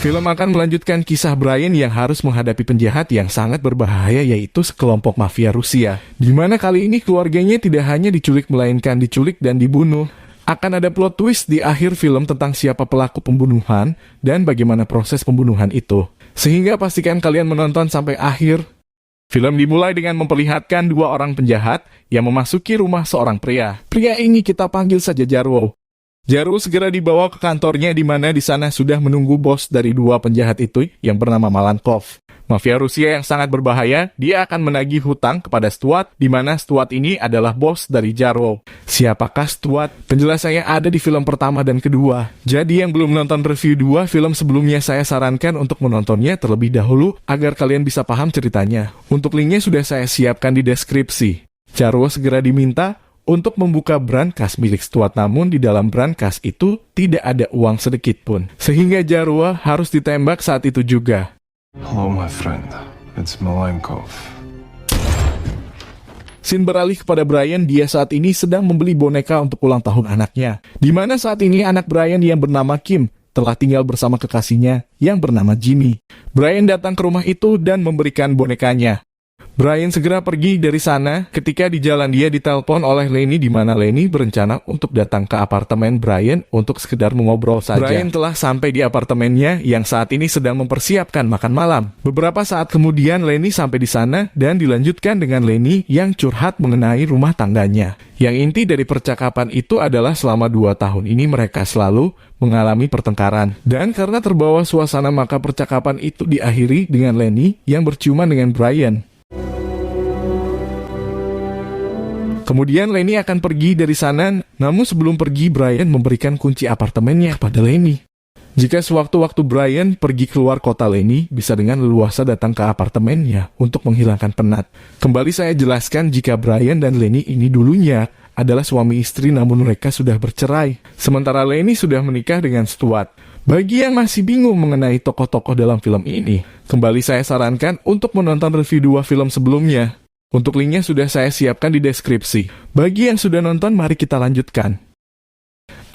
Film akan melanjutkan kisah Brian yang harus menghadapi penjahat yang sangat berbahaya, yaitu sekelompok mafia Rusia. Di mana kali ini keluarganya tidak hanya diculik melainkan diculik dan dibunuh. Akan ada plot twist di akhir film tentang siapa pelaku pembunuhan dan bagaimana proses pembunuhan itu. Sehingga pastikan kalian menonton sampai akhir. Film dimulai dengan memperlihatkan dua orang penjahat yang memasuki rumah seorang pria. Pria ini kita panggil saja Jarwo. Jarwo segera dibawa ke kantornya di mana di sana sudah menunggu bos dari dua penjahat itu yang bernama Malankov. Mafia Rusia yang sangat berbahaya, dia akan menagih hutang kepada Stuart, di mana Stuart ini adalah bos dari Jarwo. Siapakah Stuart? Penjelasannya ada di film pertama dan kedua. Jadi yang belum menonton review 2 film sebelumnya, saya sarankan untuk menontonnya terlebih dahulu agar kalian bisa paham ceritanya. Untuk linknya sudah saya siapkan di deskripsi. Jarwo segera diminta untuk membuka brankas milik Stuart, namun di dalam brankas itu tidak ada uang sedikit pun. Sehingga Jarwo harus ditembak saat itu juga. Hello, my friend. It's Malankov. Scene beralih kepada Brian, dia saat ini sedang membeli boneka untuk ulang tahun anaknya. Di mana saat ini anak Brian yang bernama Kim telah tinggal bersama kekasihnya yang bernama Jimmy. Brian datang ke rumah itu dan memberikan bonekanya. Brian segera pergi dari sana. Ketika di jalan dia ditelepon oleh Lenny, di mana Lenny berencana untuk datang ke apartemen Brian untuk sekedar mengobrol saja. Brian telah sampai di apartemennya yang saat ini sedang mempersiapkan makan malam. Beberapa saat kemudian Lenny sampai di sana dan dilanjutkan dengan Lenny yang curhat mengenai rumah tangganya. Yang inti dari percakapan itu adalah selama 2 tahun ini mereka selalu mengalami pertengkaran. Dan karena terbawa suasana maka percakapan itu diakhiri dengan Lenny yang berciuman dengan Brian. Kemudian Lenny akan pergi dari sana, namun sebelum pergi Brian memberikan kunci apartemennya kepada Lenny. Jika sewaktu-waktu Brian pergi keluar kota, Lenny bisa dengan leluasa datang ke apartemennya untuk menghilangkan penat. Kembali saya jelaskan jika Brian dan Lenny ini dulunya adalah suami istri namun mereka sudah bercerai. Sementara Lenny sudah menikah dengan Stuart. Bagi yang masih bingung mengenai tokoh-tokoh dalam film ini, kembali saya sarankan untuk menonton review 2 film sebelumnya. Untuk linknya sudah saya siapkan di deskripsi. Bagi yang sudah nonton, mari kita lanjutkan.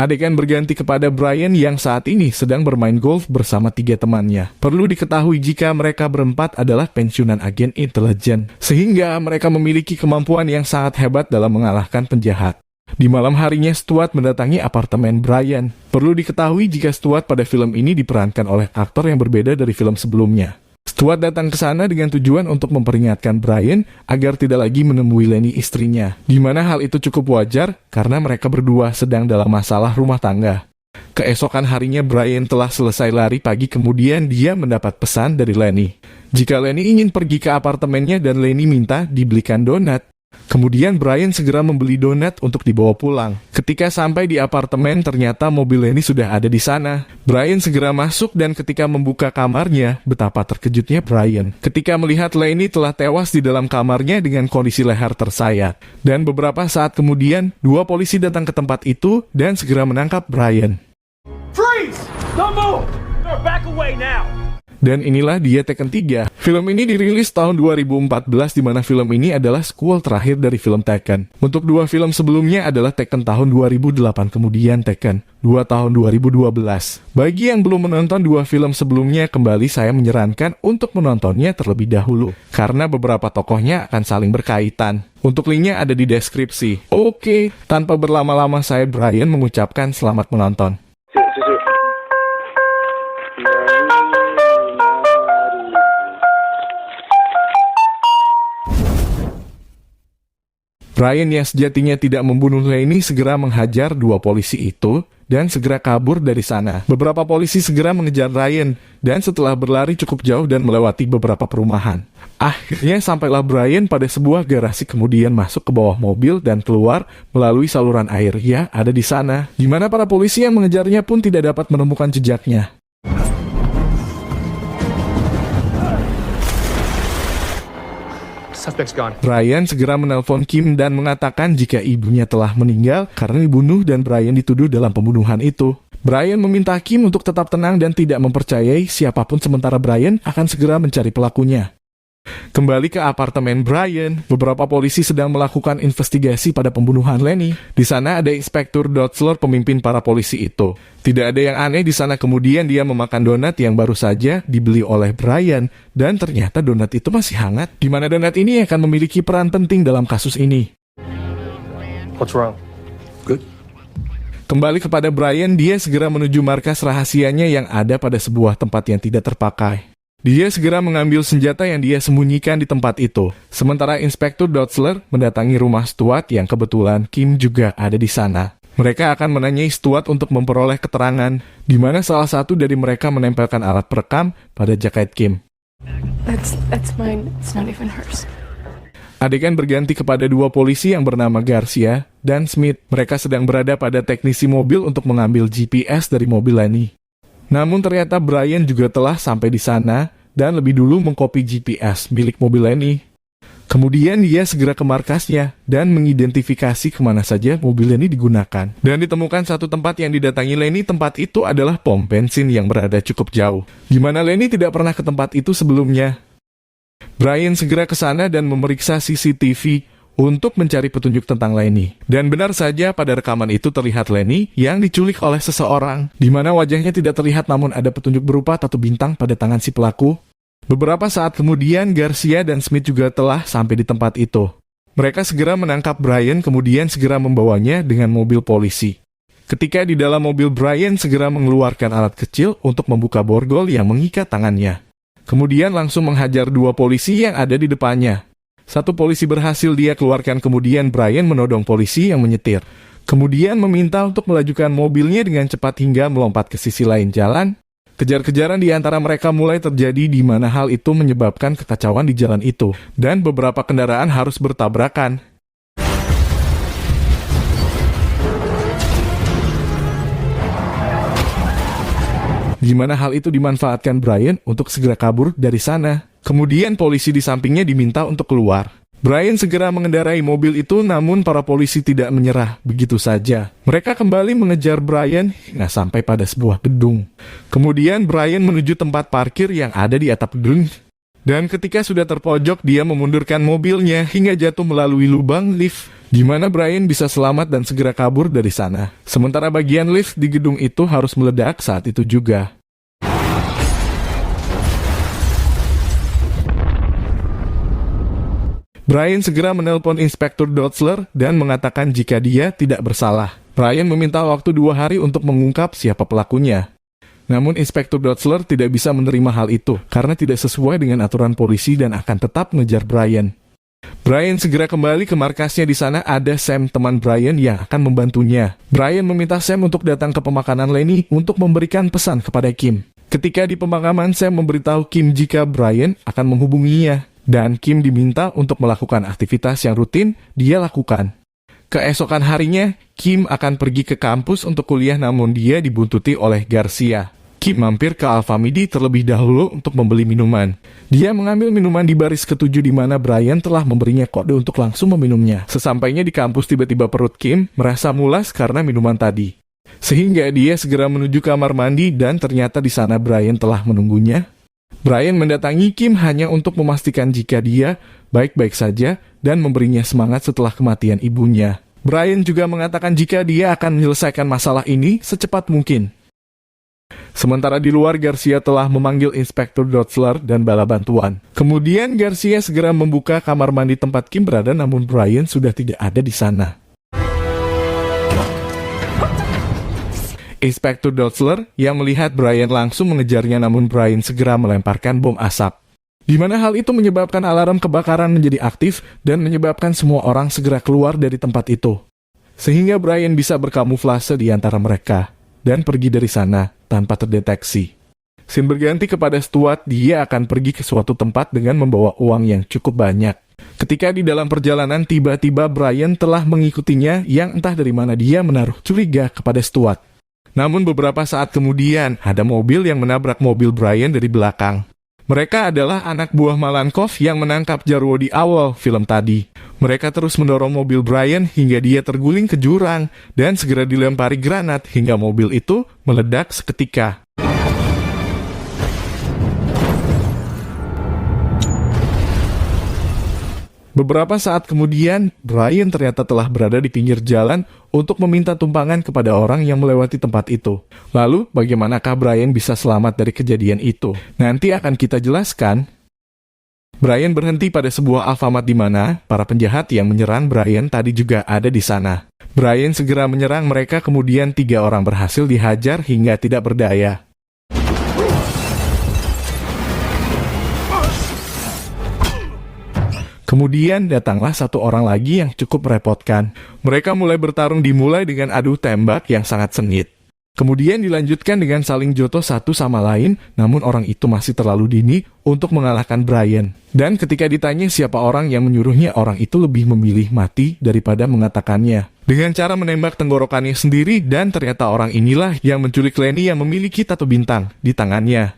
Adegan berganti kepada Brian yang saat ini sedang bermain golf bersama 3 temannya. Perlu diketahui jika mereka berempat adalah pensiunan agen intelijen, sehingga mereka memiliki kemampuan yang sangat hebat dalam mengalahkan penjahat. Di malam harinya Stuart mendatangi apartemen Brian. Perlu diketahui jika Stuart pada film ini diperankan oleh aktor yang berbeda dari film sebelumnya. Stuart datang ke sana dengan tujuan untuk memperingatkan Brian agar tidak lagi menemui Lenny istrinya. Di mana hal itu cukup wajar karena mereka berdua sedang dalam masalah rumah tangga. Keesokan harinya Brian telah selesai lari pagi, kemudian dia mendapat pesan dari Lenny. Jika Lenny ingin pergi ke apartemennya dan Lenny minta dibelikan donat. Kemudian Brian segera membeli donat untuk dibawa pulang. Ketika sampai di apartemen, ternyata mobil Lenny sudah ada di sana. Brian segera masuk dan ketika membuka kamarnya, betapa terkejutnya Brian ketika melihat Lenny telah tewas di dalam kamarnya dengan kondisi leher tersayat. Dan beberapa saat kemudian, 2 polisi datang ke tempat itu dan segera menangkap Brian. Freeze! Don't move! They're back away now! Dan inilah dia Tekken 3. Film ini dirilis tahun 2014, di mana film ini adalah sequel terakhir dari film Tekken. Untuk 2 film sebelumnya adalah Tekken tahun 2008, kemudian Tekken 2 tahun 2012. Bagi yang belum menonton 2 film sebelumnya, kembali saya menyarankan untuk menontonnya terlebih dahulu, karena beberapa tokohnya akan saling berkaitan. Untuk linknya ada di deskripsi. Oke, tanpa berlama-lama saya Brian mengucapkan selamat menonton. Brian yang sejatinya tidak membunuh Lenny segera menghajar 2 polisi itu dan segera kabur dari sana. Beberapa polisi segera mengejar Brian dan setelah berlari cukup jauh dan melewati beberapa perumahan. Akhirnya sampailah Brian pada sebuah garasi, kemudian masuk ke bawah mobil dan keluar melalui saluran air. Ya, ada di sana. Di mana para polisi yang mengejarnya pun tidak dapat menemukan jejaknya. Brian segera menelpon Kim dan mengatakan jika ibunya telah meninggal karena dibunuh dan Brian dituduh dalam pembunuhan itu. Brian meminta Kim untuk tetap tenang dan tidak mempercayai siapapun sementara Brian akan segera mencari pelakunya. Kembali ke apartemen Brian, beberapa polisi sedang melakukan investigasi pada pembunuhan Lenny. Di sana ada Inspektur Dotzler, pemimpin para polisi itu. Tidak ada yang aneh di sana. Kemudian dia memakan donat yang baru saja dibeli oleh Brian, dan ternyata donat itu masih hangat. Di mana donat ini akan memiliki peran penting dalam kasus ini. What's wrong? Good. Kembali kepada Brian, dia segera menuju markas rahasianya yang ada pada sebuah tempat yang tidak terpakai. Dia segera mengambil senjata yang dia sembunyikan di tempat itu. Sementara Inspektur Dotzler mendatangi rumah Stuart yang kebetulan Kim juga ada di sana. Mereka akan menanyai Stuart untuk memperoleh keterangan, di mana salah satu dari mereka menempelkan alat perekam pada jaket Kim. That's mine. It's not even hers. Adegan berganti kepada dua polisi yang bernama Garcia dan Smith. Mereka sedang berada pada teknisi mobil untuk mengambil GPS dari mobil Lenny. Namun ternyata Brian juga telah sampai di sana dan lebih dulu mengkopi GPS milik mobil Lenny. Kemudian dia segera ke markasnya dan mengidentifikasi kemana saja mobil Lenny digunakan. Dan ditemukan satu tempat yang didatangi Lenny. Tempat itu adalah pom bensin yang berada cukup jauh, di mana Lenny tidak pernah ke tempat itu sebelumnya. Brian segera ke sana dan memeriksa CCTV untuk mencari petunjuk tentang Lenny. Dan benar saja pada rekaman itu terlihat Lenny yang diculik oleh seseorang, di mana wajahnya tidak terlihat namun ada petunjuk berupa tato bintang pada tangan si pelaku. Beberapa saat kemudian Garcia dan Smith juga telah sampai di tempat itu. Mereka segera menangkap Brian kemudian segera membawanya dengan mobil polisi. Ketika di dalam mobil, Brian segera mengeluarkan alat kecil untuk membuka borgol yang mengikat tangannya. Kemudian langsung menghajar dua polisi yang ada di depannya. Satu polisi berhasil dia keluarkan, kemudian Brian menodong polisi yang menyetir. Kemudian meminta untuk melajukan mobilnya dengan cepat hingga melompat ke sisi lain jalan. Kejar-kejaran di antara mereka mulai terjadi di mana hal itu menyebabkan kekacauan di jalan itu. Dan beberapa kendaraan harus bertabrakan. Di mana hal itu dimanfaatkan Brian untuk segera kabur dari sana. Kemudian polisi di sampingnya diminta untuk keluar. Brian segera mengendarai mobil itu, namun para polisi tidak menyerah begitu saja. Mereka kembali mengejar Brian hingga sampai pada sebuah gedung. Kemudian Brian menuju tempat parkir yang ada di atap gedung. Dan ketika sudah terpojok, dia memundurkan mobilnya hingga jatuh melalui lubang lift, di mana Brian bisa selamat dan segera kabur dari sana. Sementara bagian lift di gedung itu harus meledak saat itu juga. Brian segera menelpon Inspektur Dotzler dan mengatakan jika dia tidak bersalah. Brian meminta waktu 2 hari untuk mengungkap siapa pelakunya. Namun Inspektur Dotzler tidak bisa menerima hal itu karena tidak sesuai dengan aturan polisi dan akan tetap mengejar Brian. Brian segera kembali ke markasnya. Di sana ada Sam, teman Brian yang akan membantunya. Brian meminta Sam untuk datang ke pemakaman Lenny untuk memberikan pesan kepada Kim. Ketika di pemakaman, Sam memberitahu Kim jika Brian akan menghubunginya. Dan Kim diminta untuk melakukan aktivitas yang rutin dia lakukan. Keesokan harinya, Kim akan pergi ke kampus untuk kuliah namun dia dibuntuti oleh Garcia. Kim mampir ke Alfamidi terlebih dahulu untuk membeli minuman. Dia mengambil minuman di baris ke-7 di mana Brian telah memberinya kode untuk langsung meminumnya. Sesampainya di kampus, tiba-tiba perut Kim merasa mulas karena minuman tadi. Sehingga dia segera menuju kamar mandi dan ternyata di sana Brian telah menunggunya. Brian mendatangi Kim hanya untuk memastikan jika dia baik-baik saja dan memberinya semangat setelah kematian ibunya. Brian juga mengatakan jika dia akan menyelesaikan masalah ini secepat mungkin. Sementara di luar, Garcia telah memanggil Inspektur Dotzler dan bala bantuan. Kemudian Garcia segera membuka kamar mandi tempat Kim berada, namun Brian sudah tidak ada di sana. Inspektur Dotzler yang melihat Brian langsung mengejarnya, namun Brian segera melemparkan bom asap. Di mana hal itu menyebabkan alarm kebakaran menjadi aktif dan menyebabkan semua orang segera keluar dari tempat itu. Sehingga Brian bisa berkamuflase di antara mereka dan pergi dari sana tanpa terdeteksi. Scene berganti kepada Stuart, dia akan pergi ke suatu tempat dengan membawa uang yang cukup banyak. Ketika di dalam perjalanan, tiba-tiba Brian telah mengikutinya yang entah dari mana dia menaruh curiga kepada Stuart. Namun beberapa saat kemudian, ada mobil yang menabrak mobil Brian dari belakang. Mereka adalah anak buah Malenkov yang menangkap Jarwo di awal film tadi. Mereka terus mendorong mobil Brian hingga dia terguling ke jurang dan segera dilempari granat hingga mobil itu meledak seketika. Beberapa saat kemudian, Brian ternyata telah berada di pinggir jalan untuk meminta tumpangan kepada orang yang melewati tempat itu. Lalu, bagaimanakah Brian bisa selamat dari kejadian itu? Nanti akan kita jelaskan. Brian berhenti pada sebuah Alfamart di mana para penjahat yang menyerang Brian tadi juga ada di sana. Brian segera menyerang mereka, kemudian 3 orang berhasil dihajar hingga tidak berdaya. Kemudian datanglah 1 orang lagi yang cukup merepotkan. Mereka mulai bertarung, dimulai dengan adu tembak yang sangat sengit. Kemudian dilanjutkan dengan saling jotos satu sama lain, namun orang itu masih terlalu dini untuk mengalahkan Brian. Dan ketika ditanya siapa orang yang menyuruhnya, orang itu lebih memilih mati daripada mengatakannya. Dengan cara menembak tenggorokannya sendiri, dan ternyata orang inilah yang menculik Lenny yang memiliki tato bintang di tangannya.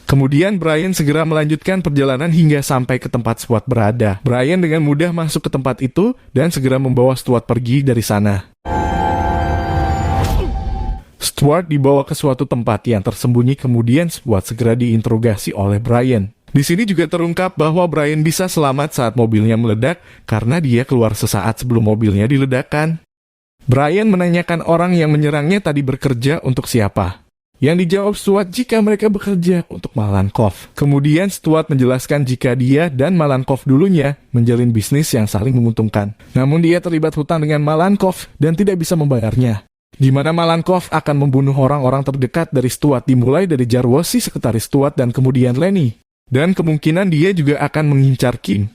Kemudian Brian segera melanjutkan perjalanan hingga sampai ke tempat Stuart berada. Brian dengan mudah masuk ke tempat itu dan segera membawa Stuart pergi dari sana. Stuart dibawa ke suatu tempat yang tersembunyi, kemudian Stuart segera diinterogasi oleh Brian. Di sini juga terungkap bahwa Brian bisa selamat saat mobilnya meledak karena dia keluar sesaat sebelum mobilnya diledakkan. Brian menanyakan orang yang menyerangnya tadi bekerja untuk siapa. Yang dijawab Stuart jika mereka bekerja untuk Malenkov. Kemudian Stuart menjelaskan jika dia dan Malenkov dulunya menjalin bisnis yang saling menguntungkan. Namun dia terlibat hutang dengan Malenkov dan tidak bisa membayarnya. Di mana Malenkov akan membunuh orang-orang terdekat dari Stuart, dimulai dari Jarwosi, sekretaris Stuart, dan kemudian Lenny. Dan kemungkinan dia juga akan mengincar Kim.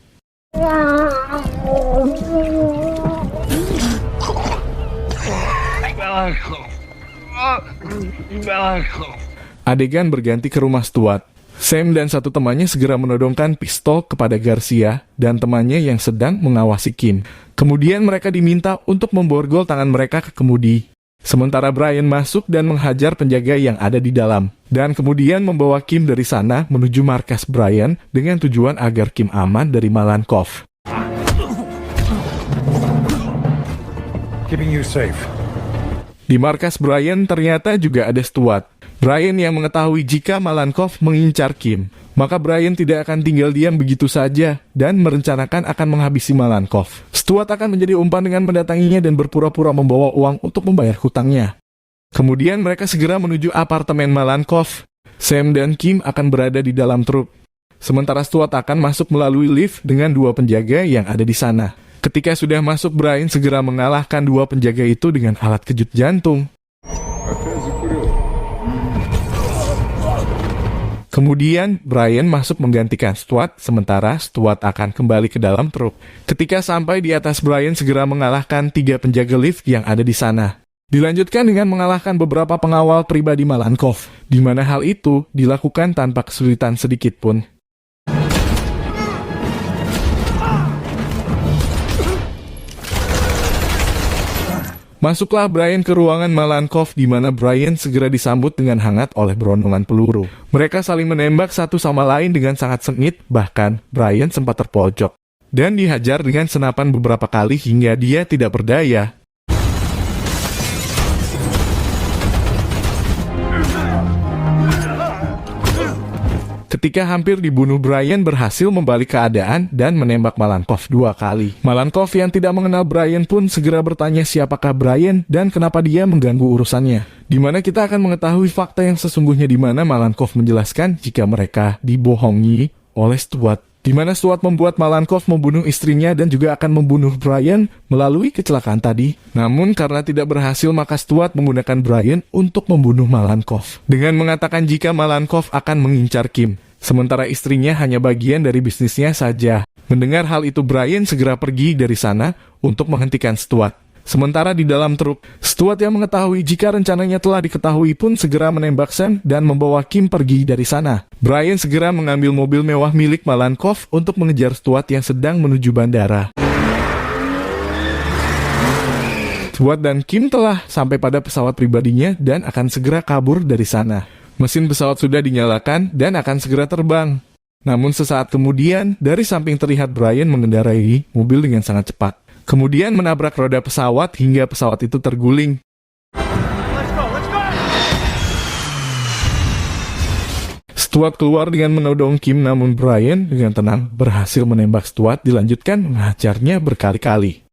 Adegan berganti ke rumah Stuart. Sam dan 1 temannya segera menodongkan pistol kepada Garcia dan temannya yang sedang mengawasi Kim. Kemudian mereka diminta untuk memborgol tangan mereka ke kemudi. Sementara Brian masuk dan menghajar penjaga yang ada di dalam. Dan kemudian membawa Kim dari sana menuju markas Brian dengan tujuan agar Kim aman dari Malenkov. Keeping you safe. Di markas Brian ternyata juga ada Stuart. Brian yang mengetahui jika Malenkov mengincar Kim. Maka Brian tidak akan tinggal diam begitu saja dan merencanakan akan menghabisi Malenkov. Stuart akan menjadi umpan dengan mendatanginya dan berpura-pura membawa uang untuk membayar hutangnya. Kemudian mereka segera menuju apartemen Malenkov. Sam dan Kim akan berada di dalam truk. Sementara Stuart akan masuk melalui lift dengan 2 penjaga yang ada di sana. Ketika sudah masuk, Brian segera mengalahkan 2 penjaga itu dengan alat kejut jantung. Kemudian, Brian masuk menggantikan Stuart, sementara Stuart akan kembali ke dalam truk. Ketika sampai di atas, Brian segera mengalahkan 3 penjaga lift yang ada di sana. Dilanjutkan dengan mengalahkan beberapa pengawal pribadi Malenkov, di mana hal itu dilakukan tanpa kesulitan sedikit pun. Masuklah Brian ke ruangan Malenkov, di mana Brian segera disambut dengan hangat oleh berondongan peluru. Mereka saling menembak satu sama lain dengan sangat sengit, bahkan Brian sempat terpojok dan dihajar dengan senapan beberapa kali hingga dia tidak berdaya. Ketika hampir dibunuh, Brian berhasil membalik keadaan dan menembak Malenkov 2 kali. Malenkov yang tidak mengenal Brian pun segera bertanya siapakah Brian dan kenapa dia mengganggu urusannya. Di mana kita akan mengetahui fakta yang sesungguhnya, di mana Malenkov menjelaskan jika mereka dibohongi oleh Stuart. Di mana Stuart membuat Malenkov membunuh istrinya dan juga akan membunuh Brian melalui kecelakaan tadi. Namun karena tidak berhasil, maka Stuart menggunakan Brian untuk membunuh Malenkov dengan mengatakan jika Malenkov akan mengincar Kim, sementara istrinya hanya bagian dari bisnisnya saja. Mendengar hal itu, Brian segera pergi dari sana untuk menghentikan Stuart. Sementara di dalam truk, Stuart yang mengetahui jika rencananya telah diketahui pun segera menembak Sam dan membawa Kim pergi dari sana. Brian segera mengambil mobil mewah milik Malenkov untuk mengejar Stuart yang sedang menuju bandara. Stuart dan Kim telah sampai pada pesawat pribadinya dan akan segera kabur dari sana. Mesin pesawat sudah dinyalakan dan akan segera terbang. Namun sesaat kemudian, dari samping terlihat Brian mengendarai mobil dengan sangat cepat. Kemudian menabrak roda pesawat hingga pesawat itu terguling. Stuart keluar dengan menodong Kim, namun Brian dengan tenang berhasil menembak Stuart, dilanjutkan menghajarnya berkali-kali.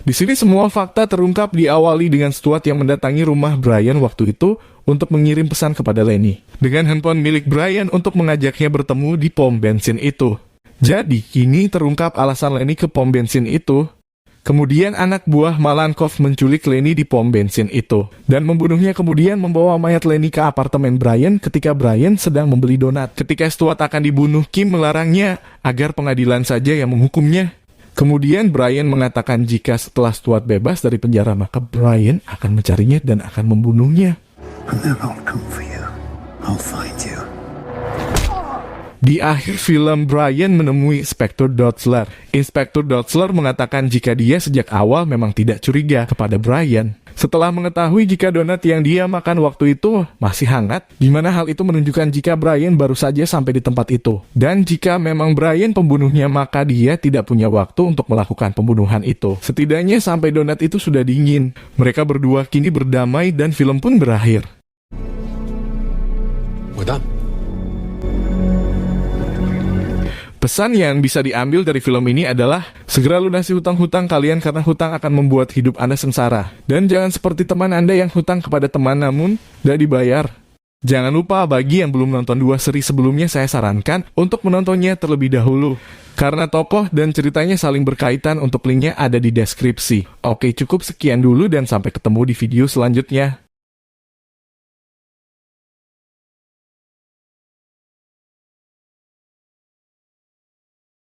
Di sini semua fakta terungkap, diawali dengan Stuart yang mendatangi rumah Brian waktu itu untuk mengirim pesan kepada Lenny dengan handphone milik Brian untuk mengajaknya bertemu di pom bensin itu. Jadi, kini terungkap alasan Lenny ke pom bensin itu. Kemudian anak buah Malankov menculik Lenny di pom bensin itu dan membunuhnya, kemudian membawa mayat Lenny ke apartemen Brian ketika Brian sedang membeli donat. Ketika Stuart akan dibunuh, Kim melarangnya agar pengadilan saja yang menghukumnya. Kemudian Brian mengatakan jika setelah Stuart bebas dari penjara, maka Brian akan mencarinya dan akan membunuhnya. And then I'll come for you. I'll find you. Di akhir film, Brian menemui Inspektur Dotzler. Inspektur Dotzler mengatakan jika dia sejak awal memang tidak curiga kepada Brian. Setelah mengetahui jika donat yang dia makan waktu itu masih hangat, di mana hal itu menunjukkan jika Brian baru saja sampai di tempat itu. Dan jika memang Brian pembunuhnya, maka dia tidak punya waktu untuk melakukan pembunuhan itu. Setidaknya sampai donat itu sudah dingin. Mereka berdua kini berdamai dan film pun berakhir. We're done. Pesan yang bisa diambil dari film ini adalah segera lunasi hutang-hutang kalian karena hutang akan membuat hidup Anda sengsara. Dan jangan seperti teman Anda yang hutang kepada teman namun tidak dibayar. Jangan lupa, bagi yang belum nonton 2 seri sebelumnya, saya sarankan untuk menontonnya terlebih dahulu. Karena tokoh dan ceritanya saling berkaitan. Untuk linknya ada di deskripsi. Oke, cukup sekian dulu dan sampai ketemu di video selanjutnya.